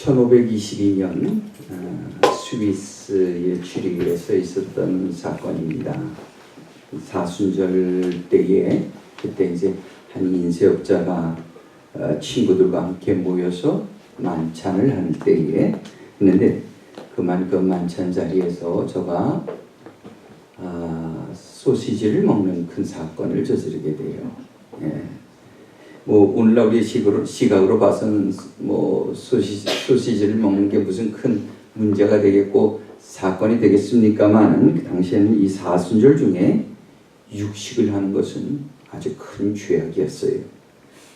1522년 스위스의 취리히에서 있었던 사건입니다. 사순절 때에 그때 이제 한 인쇄업자가 친구들과 함께 모여서 만찬을 하는 때에 했는데 그 만찬 자리에서 저가 소시지를 먹는 큰 사건을 저지르게 돼요. 예. 뭐 오늘날 우리 시각으로 봐서는 뭐 소시지를 먹는 게 무슨 큰 문제가 되겠고 사건이 되겠습니까만은 그 당시에는 이 사순절 중에 육식을 하는 것은 아주 큰 죄악이었어요.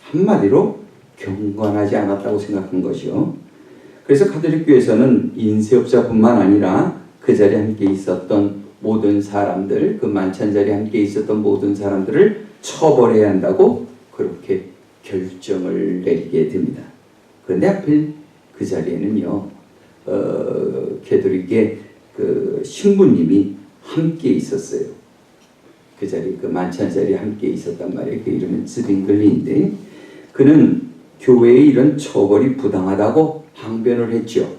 한마디로 경건하지 않았다고 생각한 것이요. 그래서 가톨릭 교회에서는 인쇄업자뿐만 아니라 그 자리에 함께 있었던 모든 사람들, 그 만찬 자리에 함께 있었던 모든 사람들을 처벌해야 한다고 그렇게 결정을 내리게 됩니다. 그런데 하필 그 자리에는요, 가톨릭의 그 신부님이 함께 있었어요. 그 자리, 그 만찬 자리에 함께 있었단 말이에요. 그 이름은 즈빙글리인데, 그는 교회의 이런 처벌이 부당하다고 항변을 했죠.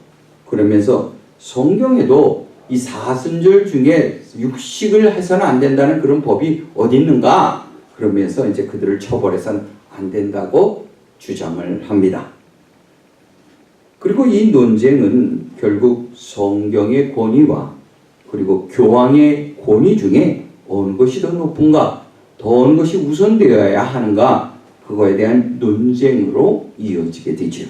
그러면서 성경에도 이 사순절 중에 육식을 해서는 안 된다는 그런 법이 어디 있는가? 그러면서 이제 그들을 처벌해서는 안 된다고 주장을 합니다. 그리고 이 논쟁은 결국 성경의 권위와 그리고 교황의 권위 중에 어느 것이 더 높은가, 더 어느 것이 우선되어야 하는가, 그거에 대한 논쟁으로 이어지게 되죠.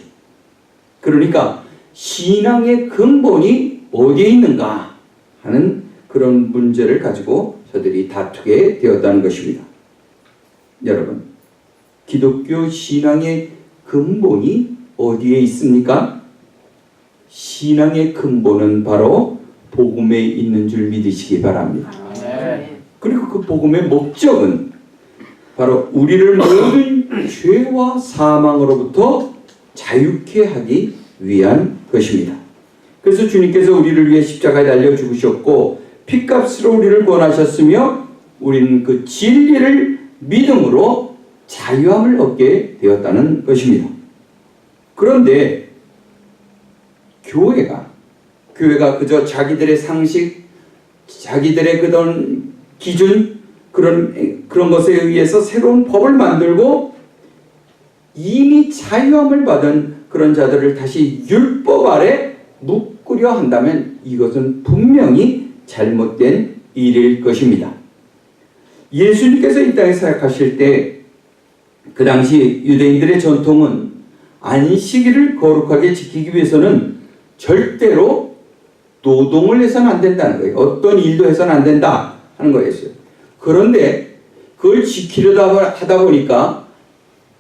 그러니까 신앙의 근본이 어디에 있는가 하는 그런 문제를 가지고 저들이 다투게 되었다는 것입니다. 여러분, 기독교 신앙의 근본이 어디에 있습니까? 신앙의 근본은 바로 복음에 있는 줄 믿으시기 바랍니다. 그리고 그 복음의 목적은 바로 우리를 모든 죄와 사망으로부터 자유케 하기 위한 것입니다. 그래서 주님께서 우리를 위해 십자가에 달려 죽으셨고 핏값으로 우리를 구원하셨으며 우리는 그 진리를 믿음으로 자유함을 얻게 되었다는 것입니다. 그런데 교회가 그저 자기들의 상식, 자기들의 그런 기준, 그런 것에 의해서 새로운 법을 만들고 이미 자유함을 받은 그런 자들을 다시 율법 아래 묶으려 한다면 이것은 분명히 잘못된 일일 것입니다. 예수님께서 이 땅에 사역하실 때 그 당시 유대인들의 전통은 안식일을 거룩하게 지키기 위해서는 절대로 노동을 해서는 안 된다는 거예요. 어떤 일도 해서는 안 된다 하는 거였어요. 그런데 그걸 지키려다 하다 보니까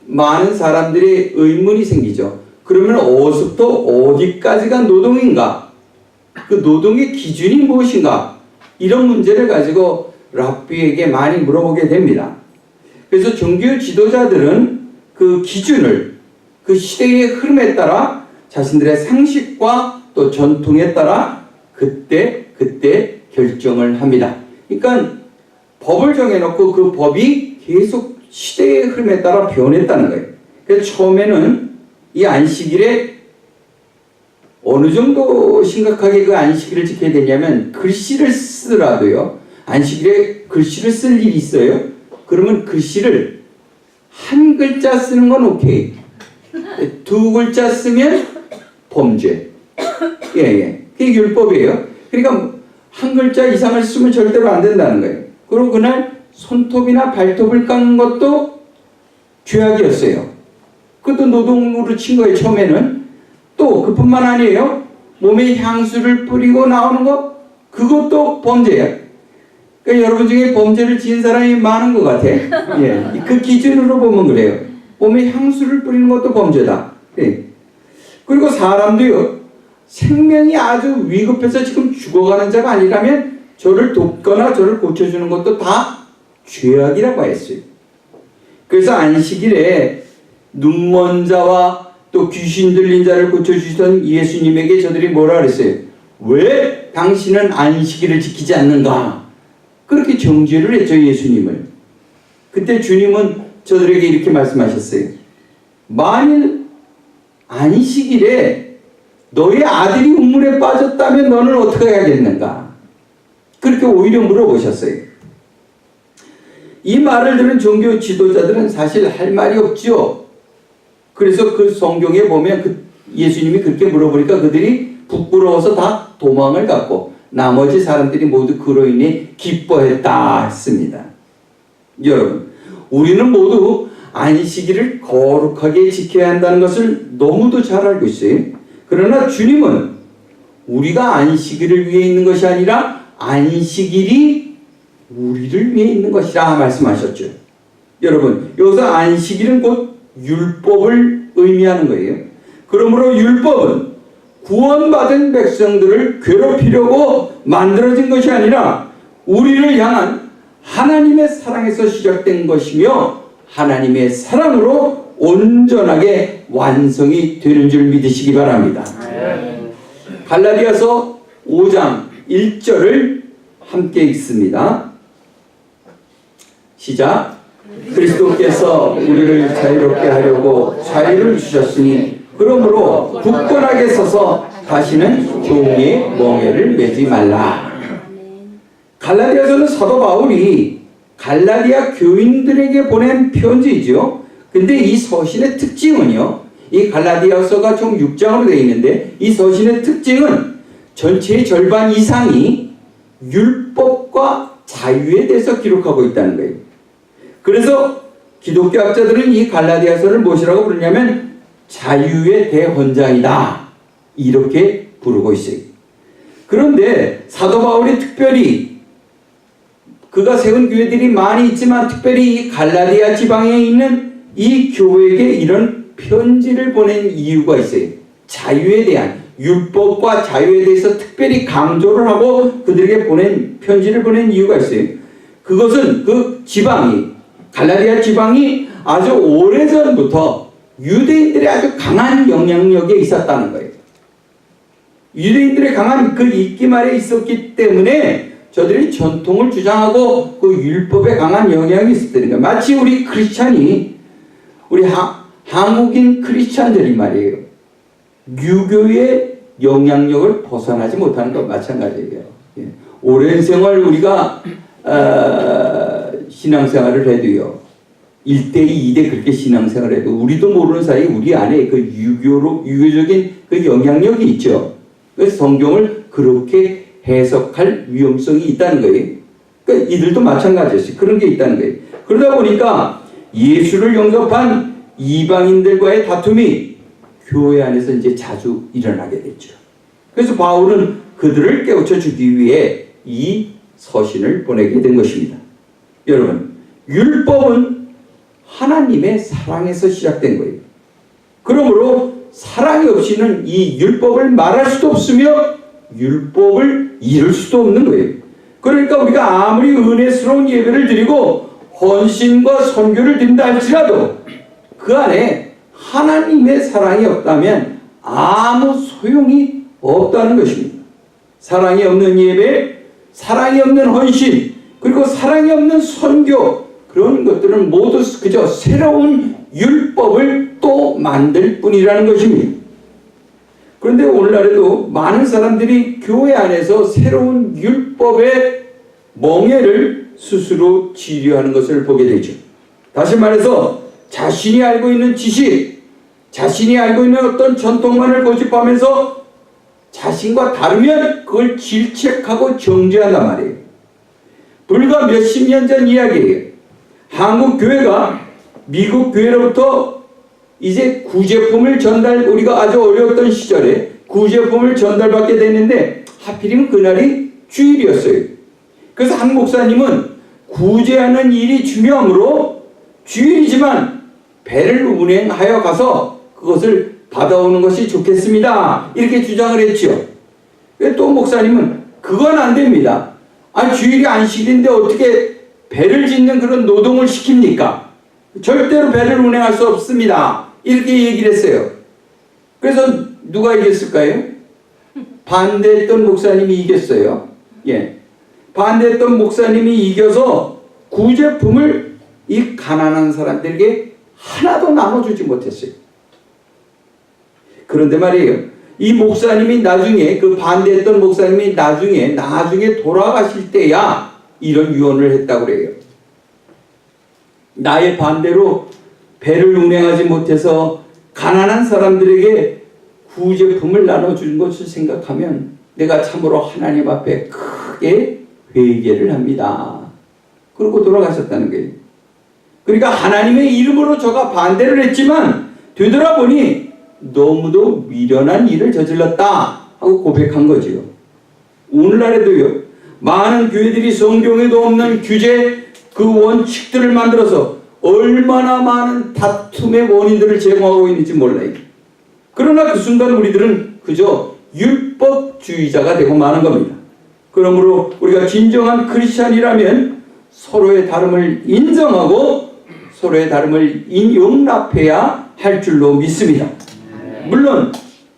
많은 사람들의 의문이 생기죠. 그러면 어디서부터 어디까지가 노동인가? 그 노동의 기준이 무엇인가? 이런 문제를 가지고 랍비에게 많이 물어보게 됩니다. 그래서 종교 지도자들은 그 기준을 그 시대의 흐름에 따라 자신들의 상식과 또 전통에 따라 그때 결정을 합니다. 그러니까 법을 정해놓고 그 법이 계속 시대의 흐름에 따라 변했다는 거예요. 그래서 처음에는 이 안식일에 어느 정도 심각하게 그 안식일을 지켜야 되냐면 글씨를 쓰더라도요. 안식일에 글씨를 쓸 일이 있어요. 그러면 글씨를 한 글자 쓰는 건 오케이. 두 글자 쓰면 범죄. 그게 율법이에요. 그러니까 한 글자 이상을 쓰면 절대로 안 된다는 거예요. 그리고 그날 손톱이나 발톱을 깎는 것도 죄악이었어요. 그것도 노동으로 친 거예요, 처음에는. 또 그뿐만 아니에요. 몸에 향수를 뿌리고 나오는 것, 그것도 범죄예요. 그러니까 여러분 중에 범죄를 지은 사람이 많은 것 같아. 그 기준으로 보면 그래요. 몸에 향수를 뿌리는 것도 범죄다. 그리고 사람도요, 생명이 아주 위급해서 지금 죽어가는 자가 아니라면 저를 돕거나 저를 고쳐주는 것도 다 죄악이라고 했어요. 그래서 안식일에 눈먼 자와 또 귀신 들린 자를 고쳐주시던 예수님에게 저들이 뭐라 그랬어요? 왜 당신은 안식일을 지키지 않는가? 그렇게 정죄를 했죠, 예수님을. 그때 주님은 저들에게 이렇게 말씀하셨어요. 만일 안식일에 너의 아들이 우물에 빠졌다면 너는 어떻게 해야겠는가? 그렇게 오히려 물어보셨어요. 이 말을 들은 종교 지도자들은 사실 할 말이 없죠. 그래서 그 성경에 보면 예수님이 그렇게 물어보니까 그들이 부끄러워서 다 도망을 갔고 나머지 사람들이 모두 그로 인해 기뻐했다 했습니다. 여러분, 우리는 모두 안식일을 거룩하게 지켜야 한다는 것을 너무도 잘 알고 있어요. 그러나 주님은 우리가 안식일을 위해 있는 것이 아니라 안식일이 우리를 위해 있는 것이라 말씀하셨죠. 여러분, 여기서 안식일은 곧 율법을 의미하는 거예요. 그러므로 율법은 구원받은 백성들을 괴롭히려고 만들어진 것이 아니라 우리를 향한 하나님의 사랑에서 시작된 것이며 하나님의 사랑으로 온전하게 완성이 되는 줄 믿으시기 바랍니다. 갈라디아서 5장 1절을 함께 읽습니다. 시작. 그리스도께서 우리를 자유롭게 하려고 자유를 주셨으니 그러므로 굳건하게 서서 다시는 종의 멍에를 매지 말라. 갈라디아서는 사도 바울이 갈라디아 교인들에게 보낸 편지죠. 근데 이 서신의 특징은요, 이 갈라디아서가 총 6장으로 되어 있는데 이 서신의 특징은 전체의 절반 이상이 율법과 자유에 대해서 기록하고 있다는 거예요. 그래서 기독교 학자들은 이 갈라디아서를 무엇이라고 부르냐면 자유의 대헌장이다, 이렇게 부르고 있어요. 그런데 사도 바울이 특별히 그가 세운 교회들이 많이 있지만 특별히 이 갈라디아 지방에 있는 이 교회에게 이런 편지를 보낸 이유가 있어요. 자유에 대한, 율법과 자유에 대해서 특별히 강조를 하고 그들에게 편지를 보낸 이유가 있어요. 그것은 그 지방이, 갈라디아 지방이 아주 오래전부터 유대인들의 아주 강한 영향력에 있었다는 거예요. 유대인들의 강한 그 입김 아래 있었기 때문에 저들이 전통을 주장하고 그 율법에 강한 영향이 있었다는 거예요. 마치 우리 크리스찬이, 우리 한국인 크리스찬들이 말이에요, 유교의 영향력을 벗어나지 못하는 것 마찬가지예요. 오랜 생활 우리가 신앙생활을 해도요, 1대 2대 그렇게 신앙생활을 해도 우리도 모르는 사이에 우리 안에 그 유교적인 그 영향력이 있죠. 그래서 성경을 그렇게 해석할 위험성이 있다는 거예요. 그러니까 이들도 마찬가지였어요. 그런 게 있다는 거예요. 그러다 보니까 예수를 영접한 이방인들과의 다툼이 교회 안에서 이제 자주 일어나게 됐죠. 그래서 바울은 그들을 깨우쳐 주기 위해 이 서신을 보내게 된 것입니다. 여러분, 율법은 하나님의 사랑에서 시작된 거예요. 그러므로 사랑이 없이는 이 율법을 말할 수도 없으며 율법을 이룰 수도 없는 거예요. 그러니까 우리가 아무리 은혜스러운 예배를 드리고 헌신과 선교를 드린다 할지라도 그 안에 하나님의 사랑이 없다면 아무 소용이 없다는 것입니다. 사랑이 없는 예배, 사랑이 없는 헌신, 그리고 사랑이 없는 선교, 그런 것들은 모두 그저 새로운 율법을 또 만들 뿐이라는 것입니다. 그런데 오늘날에도 많은 사람들이 교회 안에서 새로운 율법의 멍에를 스스로 지려하는 것을 보게 되죠. 다시 말해서 자신이 알고 있는 지식, 자신이 알고 있는 어떤 전통만을 고집하면서 자신과 다르면 그걸 질책하고 정죄한단 말이에요. 불과 몇십 년 전 이야기예요. 한국 교회가 미국 교회로부터 이제 구제품을 우리가 아주 어려웠던 시절에 구제품을 전달받게 됐는데 하필이면 그날이 주일이었어요. 그래서 한 목사님은 구제하는 일이 중요하므로 주일이지만 배를 운행하여 가서 그것을 받아오는 것이 좋겠습니다, 이렇게 주장을 했죠. 또 목사님은 그건 안 됩니다. 주일이 안식일인데 어떻게 배를 짓는 그런 노동을 시킵니까? 절대로 배를 운행할 수 없습니다, 이렇게 얘기를 했어요. 그래서 누가 이겼을까요? 반대했던 목사님이 이겼어요. 반대했던 목사님이 이겨서 구제품을 이 가난한 사람들에게 하나도 나눠주지 못했어요. 그런데 말이에요, 이 목사님이 나중에, 그 반대했던 목사님이 나중에 돌아가실 때야 이런 유언을 했다고 그래요. 나의 반대로 배를 운행하지 못해서 가난한 사람들에게 구제품을 나눠준 것을 생각하면 내가 참으로 하나님 앞에 크게 회개를 합니다. 그러고 돌아가셨다는 거예요. 그러니까 하나님의 이름으로 저가 반대를 했지만 되돌아보니 너무도 미련한 일을 저질렀다 하고 고백한 거지요. 오늘날에도요, 많은 교회들이 성경에도 없는 규제, 그 원칙들을 만들어서 얼마나 많은 다툼의 원인들을 제공하고 있는지 몰라요. 그러나 그 순간 우리들은 그저 율법주의자가 되고 마는 겁니다. 그러므로 우리가 진정한 크리스찬이라면 서로의 다름을 인정하고 서로의 다름을 용납해야 할 줄로 믿습니다. 물론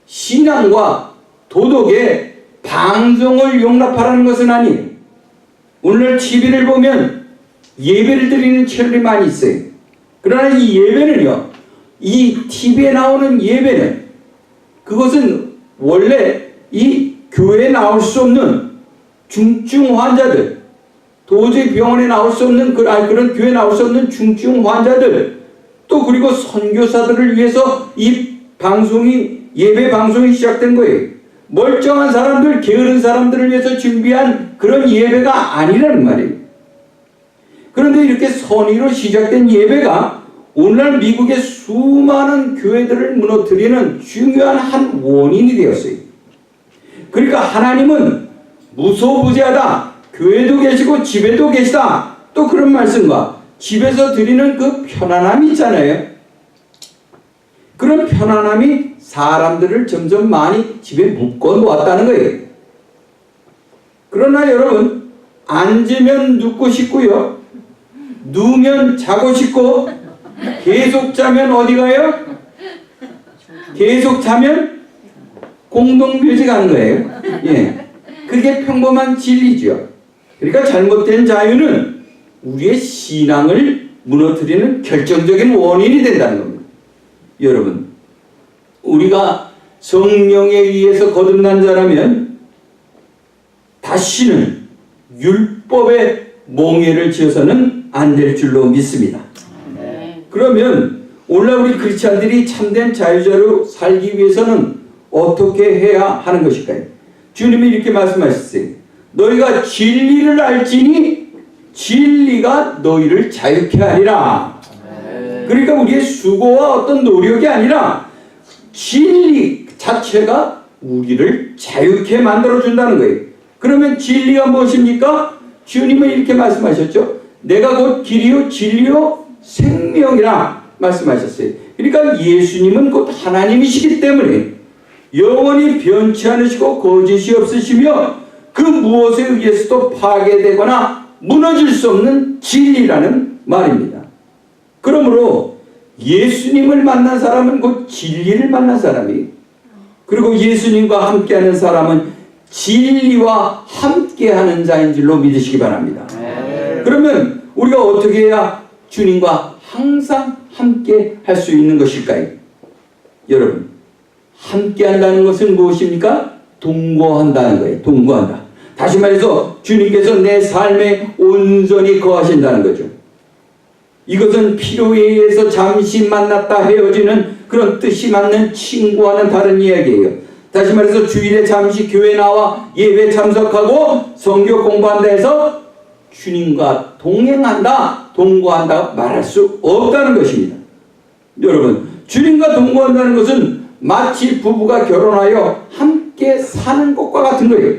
신앙과 도덕의 방종을 용납하라는 것은 아니에요. 오늘날 TV를 보면 예배를 드리는 채널이 많이 있어요. 그러나 이 예배는요, 이 TV에 나오는 예배는 그것은 원래 이 교회에 나올 수 없는 중증 환자들, 도저히 병원에 나올 수 없는 그런 교회에 나올 수 없는 중증 환자들, 또 그리고 선교사들을 위해서 이 예배 방송이 시작된 거예요. 멀쩡한 사람들, 게으른 사람들을 위해서 준비한 그런 예배가 아니라는 말이에요. 그런데 이렇게 선의로 시작된 예배가 오늘날 미국의 수많은 교회들을 무너뜨리는 중요한 한 원인이 되었어요. 그러니까 하나님은 무소부재하다, 교회도 계시고 집에도 계시다, 또 그런 말씀과 집에서 드리는 그 편안함이 있잖아요. 그런 편안함이 사람들을 점점 많이 집에 묶어 놓았다는 거예요. 그러나 여러분, 앉으면 눕고 싶고요, 누우면 자고 싶고, 계속 자면 어디 가요? 계속 자면 공동묘지 가는 거예요. 예, 그게 평범한 진리죠. 그러니까 잘못된 자유는 우리의 신앙을 무너뜨리는 결정적인 원인이 된다는 겁니다. 여러분, 우리가 성령에 의해서 거듭난 자라면 다시는 율법의 몽해를 지어서는 안 될 줄로 믿습니다. 그러면 오늘날 우리 크리스찬들이 참된 자유자로 살기 위해서는 어떻게 해야 하는 것일까요? 주님이 이렇게 말씀하셨어요. 너희가 진리를 알지니 진리가 너희를 자유케 하리라. 그러니까 우리의 수고와 어떤 노력이 아니라 진리 자체가 우리를 자유케 만들어준다는 거예요. 그러면 진리가 무엇입니까? 주님은 이렇게 말씀하셨죠. 내가 곧 길이요 진리요 생명이라 말씀하셨어요. 그러니까 예수님은 곧 하나님이시기 때문에 영원히 변치 않으시고 거짓이 없으시며 그 무엇에 의해서도 파괴되거나 무너질 수 없는 진리라는 말입니다. 그러므로 예수님을 만난 사람은 곧 진리를 만난 사람이에요. 그리고 예수님과 함께하는 사람은 진리와 함께하는 자인 줄로 믿으시기 바랍니다. 그러면 우리가 어떻게 해야 주님과 항상 함께 할 수 있는 것일까요? 여러분, 함께 한다는 것은 무엇입니까? 동거한다는 거예요. 동거한다. 다시 말해서 주님께서 내 삶에 온전히 거하신다는 거죠. 이것은 필요에 의해서 잠시 만났다 헤어지는 그런 뜻이 맞는 친구와는 다른 이야기예요. 다시 말해서 주일에 잠시 교회 나와 예배 참석하고 성경 공부한다 해서 주님과 동행한다, 동거한다 말할 수 없다는 것입니다. 여러분, 주님과 동거한다는 것은 마치 부부가 결혼하여 함께 사는 것과 같은 거예요.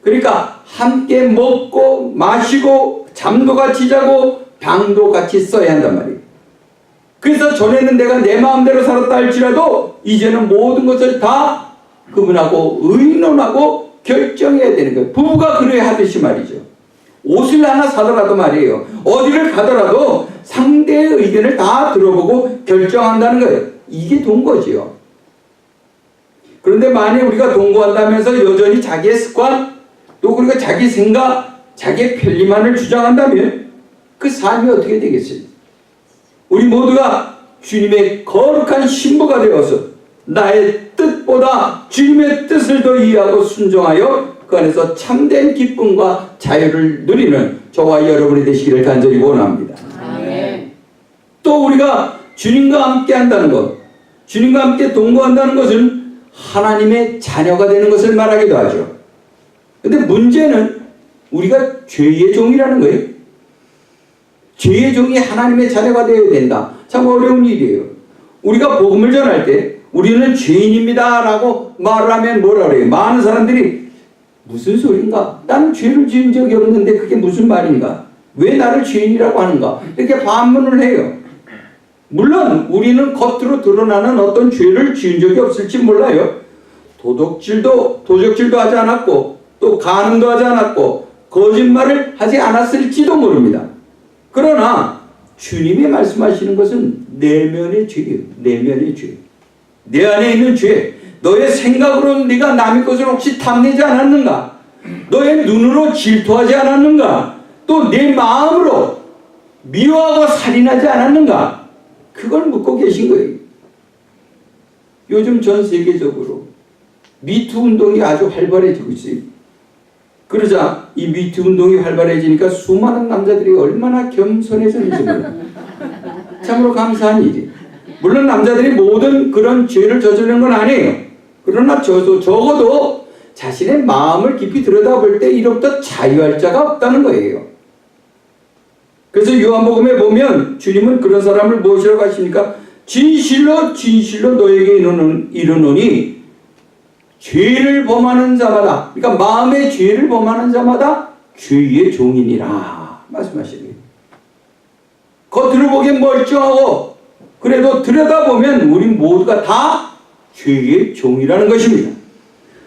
그러니까 함께 먹고 마시고 잠도 같이 자고 방도 같이 써야 한단 말이에요. 그래서 전에는 내가 내 마음대로 살았다 할지라도 이제는 모든 것을 다 그분하고 의논하고 결정해야 되는 거예요. 부부가 그래야 하듯이 말이죠. 옷을 하나 사더라도 말이에요. 어디를 가더라도 상대의 의견을 다 들어보고 결정한다는 거예요. 이게 동거지요. 그런데 만약 우리가 동거한다면서 여전히 자기의 습관, 또 그리고 자기 생각, 자기의 편리만을 주장한다면 그 삶이 어떻게 되겠어요? 우리 모두가 주님의 거룩한 신부가 되어서 나의 뜻보다 주님의 뜻을 더 이해하고 순종하여 그 안에서 참된 기쁨과 자유를 누리는 저와 여러분이 되시기를 간절히 원합니다. 아멘. 또 우리가 주님과 함께 한다는 것, 주님과 함께 동거한다는 것은 하나님의 자녀가 되는 것을 말하기도 하죠. 근데 문제는 우리가 죄의 종이라는 거예요. 죄의 종이 하나님의 자녀가 되어야 된다. 참 어려운 일이에요. 우리가 복음을 전할 때 우리는 죄인입니다 라고 말을 하면 뭐라 그래요? 많은 사람들이 무슨 소린가? 나는 죄를 지은 적이 없는데 그게 무슨 말인가? 왜 나를 죄인이라고 하는가? 이렇게 반문을 해요. 물론 우리는 겉으로 드러나는 어떤 죄를 지은 적이 없을지 몰라요. 도적질도 하지 않았고 또 간음도 하지 않았고 거짓말을 하지 않았을지도 모릅니다. 그러나 주님이 말씀하시는 것은 내면의 죄예요. 내면의 죄. 내 안에 있는 죄. 너의 생각으로 네가 남의 것을 혹시 탐내지 않았는가? 너의 눈으로 질투하지 않았는가? 또 내 마음으로 미워하고 살인하지 않았는가? 그걸 묻고 계신 거예요. 요즘 전 세계적으로 미투 운동이 아주 활발해지고 있어요. 그러자 이 미투 운동이 활발해지니까 수많은 남자들이 얼마나 겸손해졌는지 몰라요. 참으로 감사한 일이에요. 물론 남자들이 모든 그런 죄를 저지르는 건 아니에요. 그러나 적어도 자신의 마음을 깊이 들여다볼 때 이로부터 자유할 자가 없다는 거예요. 그래서 요한복음에 보면 주님은 그런 사람을 무엇이라고 하십니까? 진실로 진실로 너에게 이르노니 죄를 범하는 자마다, 그러니까 마음의 죄를 범하는 자마다 죄의 종이니라 말씀하시네요. 겉으로 보기엔 멀쩡하고 그래도 들여다보면 우리 모두가 다 죄의 종이라는 것입니다.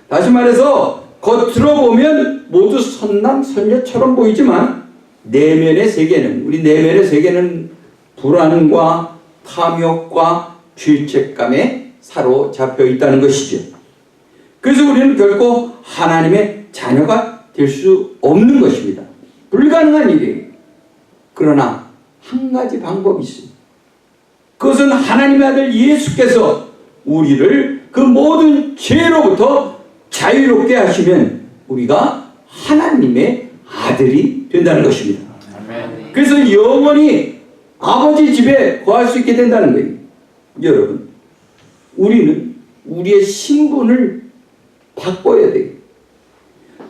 다시 말해서 겉으로 보면 모두 선남 선녀처럼 보이지만 내면의 세계는, 우리 내면의 세계는 불안과 탐욕과 죄책감에 사로잡혀 있다는 것이죠. 그래서 우리는 결코 하나님의 자녀가 될 수 없는 것입니다. 불가능한 일이에요. 그러나 한 가지 방법이 있습니다. 그것은 하나님의 아들 예수께서 우리를 그 모든 죄로부터 자유롭게 하시면 우리가 하나님의 아들이 된다는 것입니다. 그래서 영원히 아버지 집에 거할 수 있게 된다는 거예요. 여러분, 우리는 우리의 신분을 바꿔야 돼요.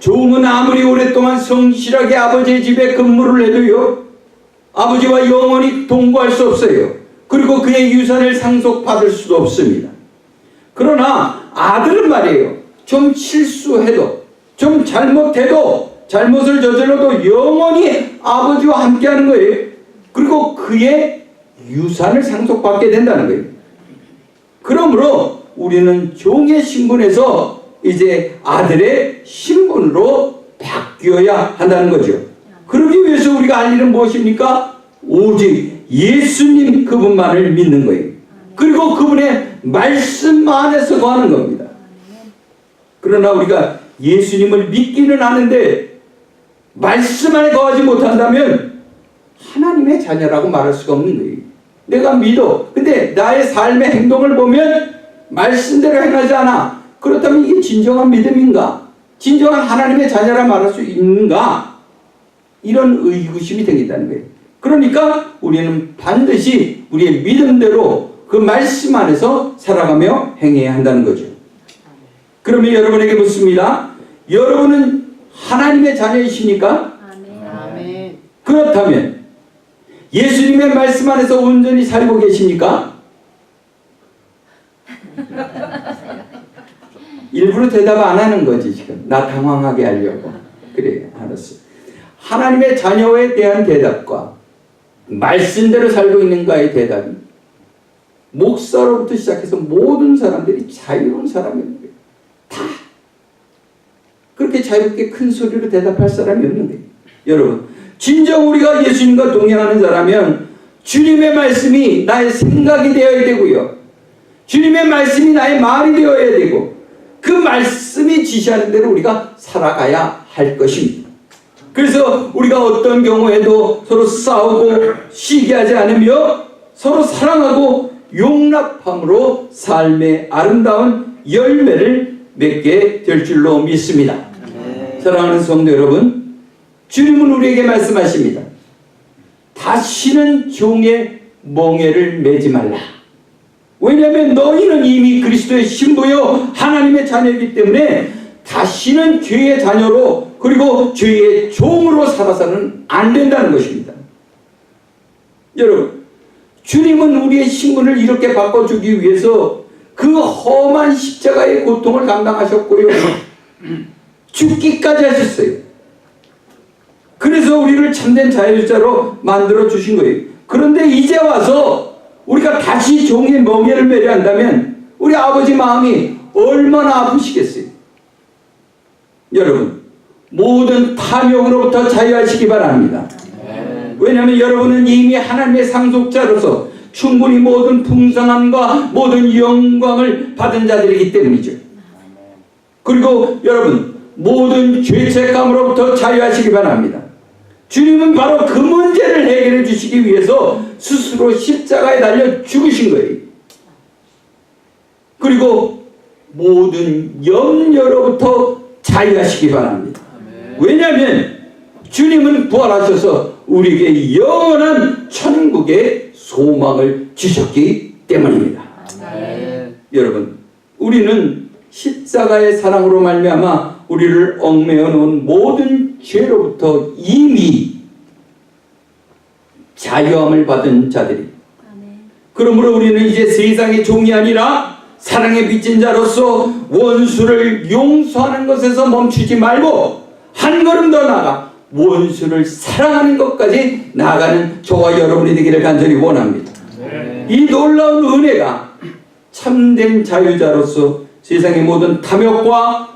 종은 아무리 오랫동안 성실하게 아버지의 집에 근무를 해도요, 아버지와 영원히 동거할 수 없어요. 그리고 그의 유산을 상속받을 수도 없습니다. 그러나 아들은 말이에요. 좀 실수해도, 좀 잘못해도, 잘못을 저질러도 영원히 아버지와 함께하는 거예요. 그리고 그의 유산을 상속받게 된다는 거예요. 그러므로 우리는 종의 신분에서 이제 아들의 신분으로 바뀌어야 한다는 거죠. 그러기 위해서 우리가 할 일은 무엇입니까? 오직 예수님 그분만을 믿는 거예요. 그리고 그분의 말씀 안에서 거하는 겁니다. 그러나 우리가 예수님을 믿기는 하는데 말씀 안에 거하지 못한다면 하나님의 자녀라고 말할 수가 없는 거예요. 내가 믿어. 근데 나의 삶의 행동을 보면 말씀대로 행하지 않아. 그렇다면 이게 진정한 믿음인가? 진정한 하나님의 자녀라 말할 수 있는가? 이런 의구심이 생긴다는 거예요. 그러니까 우리는 반드시 우리의 믿음대로 그 말씀 안에서 살아가며 행해야 한다는 거죠. 그러면 여러분에게 묻습니다. 여러분은 하나님의 자녀이십니까? 아멘. 그렇다면 예수님의 말씀 안에서 온전히 살고 계십니까? 일부러 대답 안 하는 거지 지금. 나 당황하게 하려고. 그래, 알았어. 하나님의 자녀에 대한 대답과 말씀대로 살고 있는가의 대답이 목사로부터 시작해서 모든 사람들이 자유로운 사람인 거예요. 다. 그렇게 자유롭게 큰 소리로 대답할 사람이 없는 거예요. 여러분, 진정 우리가 예수님과 동행하는 자라면 주님의 말씀이 나의 생각이 되어야 되고요. 주님의 말씀이 나의 말이 되어야 되고 그 말씀이 지시하는 대로 우리가 살아가야 할 것입니다. 그래서 우리가 어떤 경우에도 서로 싸우고 시기하지 않으며 서로 사랑하고 화답함으로 삶의 아름다운 열매를 맺게 될 줄로 믿습니다. 사랑하는 성도 여러분, 주님은 우리에게 말씀하십니다. 다시는 종의 멍에를 매지 말라. 왜냐하면 너희는 이미 그리스도의 신부요 하나님의 자녀이기 때문에 다시는 죄의 자녀로 그리고 죄의 종으로 살아서는 안 된다는 것입니다. 여러분, 주님은 우리의 신분을 이렇게 바꿔주기 위해서 그 험한 십자가의 고통을 감당하셨고요, 죽기까지 하셨어요. 그래서 우리를 참된 자유자로 만들어 주신 거예요. 그런데 이제 와서 우리가 다시 종의 멍에를 매려 한다면 우리 아버지 마음이 얼마나 아프시겠어요. 여러분, 모든 탐욕으로부터 자유하시기 바랍니다. 왜냐하면 여러분은 이미 하나님의 상속자로서 충분히 모든 풍성함과 모든 영광을 받은 자들이기 때문이죠. 그리고 여러분, 모든 죄책감으로부터 자유하시기 바랍니다. 주님은 바로 그 문제를 해결해 주시기 위해서 스스로 십자가에 달려 죽으신 거예요. 그리고 모든 염려로부터 자유하시기 바랍니다. 왜냐하면 주님은 부활하셔서 우리에게 영원한 천국의 소망을 주셨기 때문입니다. 여러분, 우리는 십자가의 사랑으로 말미암아 우리를 얽매어 놓은 모든 죄로부터 이미 자유함을 받은 자들이. 그러므로 우리는 이제 세상의 종이 아니라 사랑에 빚진 자로서 원수를 용서하는 것에서 멈추지 말고 한 걸음 더 나아가 원수를 사랑하는 것까지 나아가는 저와 여러분이 되기를 간절히 원합니다. 이 놀라운 은혜가 참된 자유자로서 세상의 모든 탐욕과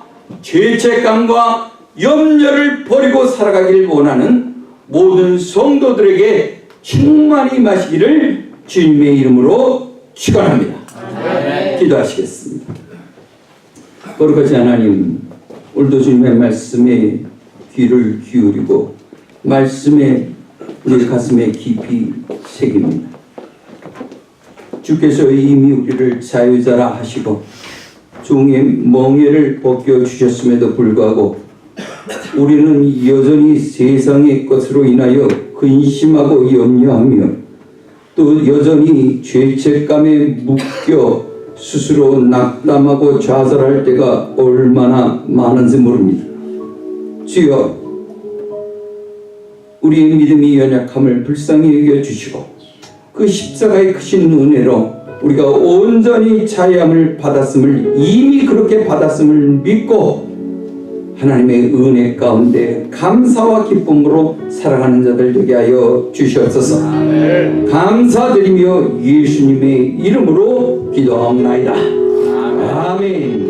죄책감과 염려를 버리고 살아가기를 원하는 모든 성도들에게 충만히 마시기를 주님의 이름으로 축원합니다. 기도하시겠습니다. 거룩하신 하나님, 오늘도 주님의 말씀에 귀를 기울이고 말씀에 우리 가슴에 깊이 새깁니다. 주께서 이미 우리를 자유자라 하시고 종의 멍에를 벗겨주셨음에도 불구하고 우리는 여전히 세상의 것으로 인하여 근심하고 염려하며 또 여전히 죄책감에 묶여 스스로 낙담하고 좌절할 때가 얼마나 많은지 모릅니다. 주여, 우리의 믿음이 연약함을 불쌍히 여겨주시고 그 십자가의 크신 은혜로 우리가 온전히 자유함을 받았음을, 이미 그렇게 받았음을 믿고 하나님의 은혜 가운데 감사와 기쁨으로 살아가는 자들 되게 하여 주시옵소서. 감사드리며 예수님의 이름으로 기도하옵나이다. 아멘.